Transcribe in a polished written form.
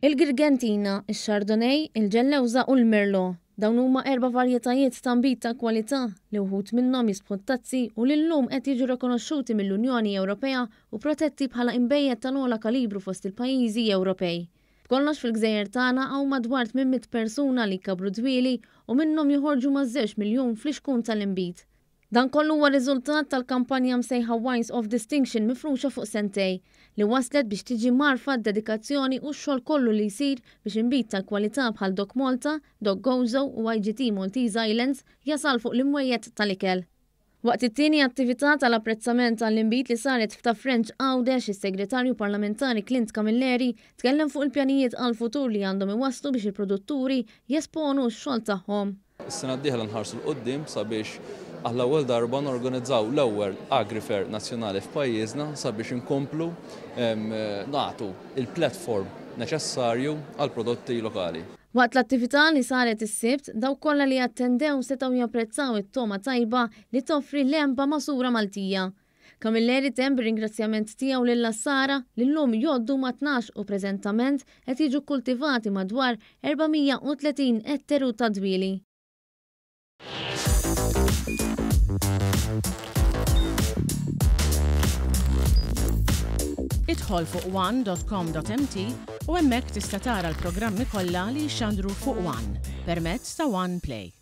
Il-Girgentina, il-Chardonnay, il-Ġellewża u l-Merlot. Dawn huma 4 varjetajiet ta' nbit ta' kwalità li wħud minnhom jisbħu tazzi u li llum qed jiġu rikonoxxuti mill-Unjoni Ewropea u protetti bħala imbejjed tal-ogħla kalibru fost il-pajjiżi Ewropej. B'kollox fil-Gżejjer tagħna hawn madwar 800 persuna li jkabbru dwieli u minnhom joħorġu ma' 2 miljun fl-ixkun tal-inbit. Dan kollu huwa riżultat tal-kampanja msejħa Wines of Distinction mifruxa fuq sentej li waslet biex tiġi marfa d-dedikazzjoni u x-xogħol kollu li jsir biex inbit ta' kwalità bħal Doc Malta, Doc Gozo u IGT Maltese Islands jasal fuq l-imwejjed tal-ikel. Waqt it-tieni attività tal-apprezzament tal-inbit li saret f'ta' French Għawdex, is-Segretarju Parlamentari Clint Camilleri tkellem fuq il-pjanijiet għal-futur li għandhom iwasslu biex il-produtturi jesponu x-xogħol tagħhom. Is-sena d-dieħla nħarsu l-qoddim sabiex għall-ewwel darba norganizzaw l-ewwel Agrifair nazzjonali f'pajjiżna sabiex inkomplu nagħtu il-platform neċessarju għal prodotti lokali. Waqt l-attività li saret is-sibt, daw kollha li attendew setgħu japprezzaw it-toma tajba li toffri l-enba masura Maltija. Camilleri temm b'ringrazzjament tiegħu lill-Lassara li llum jgħoddu ma' 12 u preżentament qed jiġu kultivati madwar 430 ettaru ta' dwieli. Idħol fuq one.com.mt u hemmhekk tista' tara l-programmi kollha li jxandru fuq One permezz ta' One Play.